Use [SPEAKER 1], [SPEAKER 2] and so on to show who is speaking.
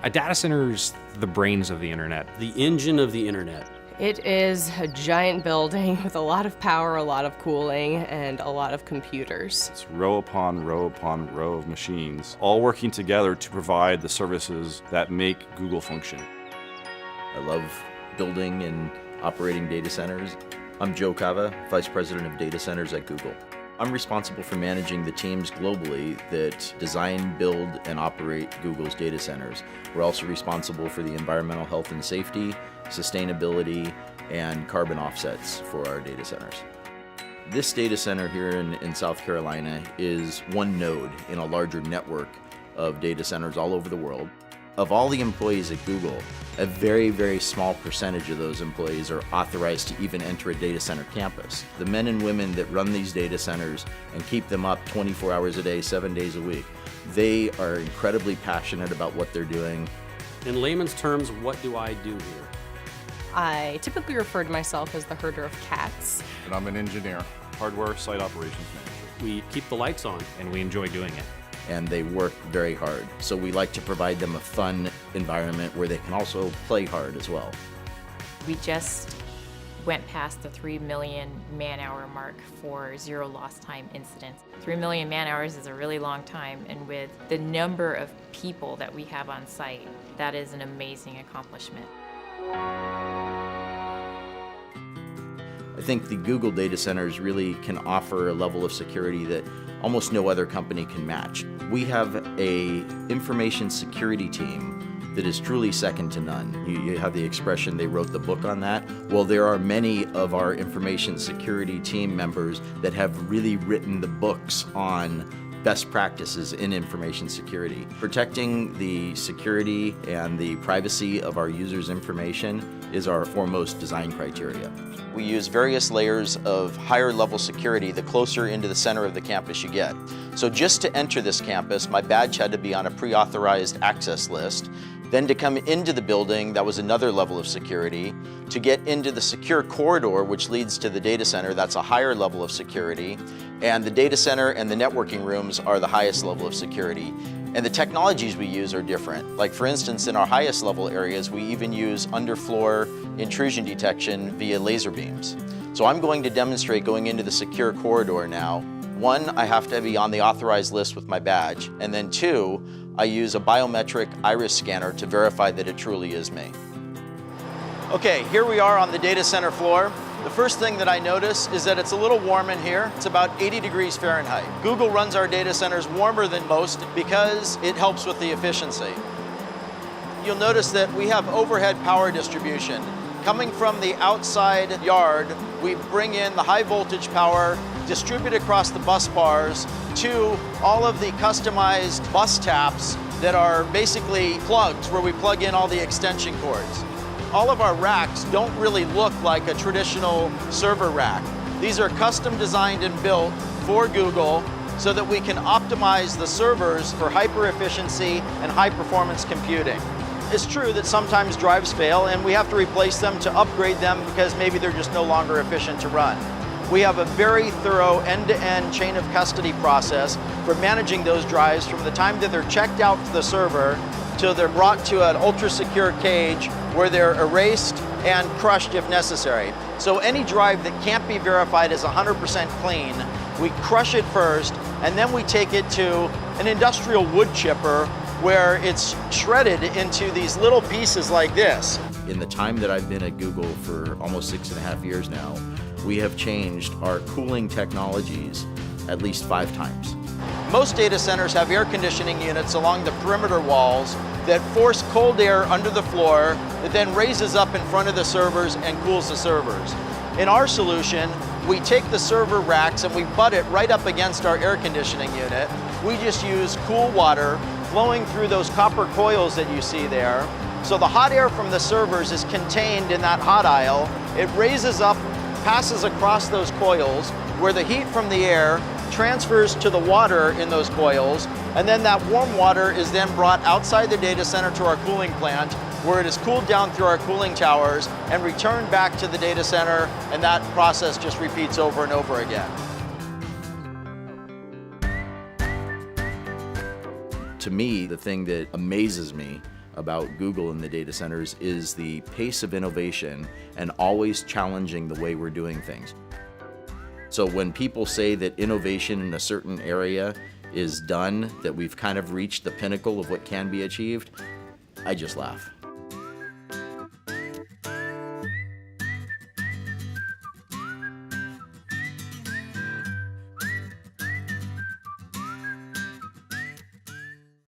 [SPEAKER 1] A data center's the brains of the internet.
[SPEAKER 2] The engine of the internet.
[SPEAKER 3] It is a giant building with a lot of power, a lot of cooling, and a lot of computers.
[SPEAKER 4] It's row upon row upon row of machines, all working together to provide the services that make Google function.
[SPEAKER 5] I love building and operating data centers. I'm Joe Cava, Vice President of Data Centers at Google. I'm responsible for managing the teams globally that design, build, and operate Google's data centers. We're also responsible for the environmental health and safety, sustainability, and carbon offsets for our data centers. This data center here in South Carolina is one node in a larger network of data centers all over the world. Of all the employees at Google, a very, very small percentage of those employees are authorized to even enter a data center campus. The men and women that run these data centers and keep them up 24 hours a day, 7 days a week, they are incredibly passionate about what they're doing.
[SPEAKER 2] In layman's terms, what do I do here?
[SPEAKER 3] I typically refer to myself as the herder of cats.
[SPEAKER 4] And I'm an engineer, hardware site operations manager.
[SPEAKER 2] We keep the lights on.
[SPEAKER 1] And we enjoy doing it.
[SPEAKER 5] And they work very hard. So we like to provide them a fun environment where they can also play hard as well.
[SPEAKER 6] We just went past the 3 million man-hour mark for zero lost time incidents. 3 million man-hours is a really long time, and with the number of people that we have on site, that is an amazing accomplishment.
[SPEAKER 5] I think the Google data centers really can offer a level of security that almost no other company can match. We have an information security team that is truly second to none. You have the expression, they wrote the book on that. Well, there are many of our information security team members that have really written the books on best practices in information security. Protecting the security and the privacy of our users' information is our foremost design criteria. We use various layers of higher level security the closer into the center of the campus you get. So just to enter this campus, my badge had to be on a pre-authorized access list. Then to come into the building, that was another level of security. To get into the secure corridor, which leads to the data center, that's a higher level of security. And the data center and the networking rooms are the highest level of security. And the technologies we use are different. Like for instance, in our highest level areas, we even use underfloor intrusion detection via laser beams. So I'm going to demonstrate going into the secure corridor now. One, I have to be on the authorized list with my badge. And then two, I use a biometric iris scanner to verify that it truly is me. Okay, here we are on the data center floor. The first thing that I notice is that it's a little warm in here. It's about 80 degrees Fahrenheit. Google runs our data centers warmer than most because it helps with the efficiency. You'll notice that we have overhead power distribution. Coming from the outside yard, we bring in the high voltage power, distribute across the bus bars to all of the customized bus taps that are basically plugs where we plug in all the extension cords. All of our racks don't really look like a traditional server rack. These are custom designed and built for Google so that we can optimize the servers for hyper efficiency and high performance computing. It's true that sometimes drives fail and we have to replace them to upgrade them because maybe they're just no longer efficient to run. We have a very thorough end-to-end chain of custody process for managing those drives from the time that they're checked out to the server till they're brought to an ultra-secure cage where they're erased and crushed if necessary. So any drive that can't be verified as 100% clean, we crush it first, and then we take it to an industrial wood chipper where it's shredded into these little pieces like this. In the time that I've been at Google for almost 6.5 years now, we have changed our cooling technologies at least 5 times. Most data centers have air conditioning units along the perimeter walls that force cold air under the floor that then raises up in front of the servers and cools the servers. In our solution, we take the server racks and we butt it right up against our air conditioning unit. We just use cool water flowing through those copper coils that you see there. So the hot air from the servers is contained in that hot aisle. It raises up, passes across those coils where the heat from the air transfers to the water in those coils, and then that warm water is then brought outside the data center to our cooling plant where it is cooled down through our cooling towers and returned back to the data center, and that process just repeats over and over again. To me, the thing that amazes me about Google in the data centers is the pace of innovation and always challenging the way we're doing things. So when people say that innovation in a certain area is done, that we've kind of reached the pinnacle of what can be achieved, I just laugh.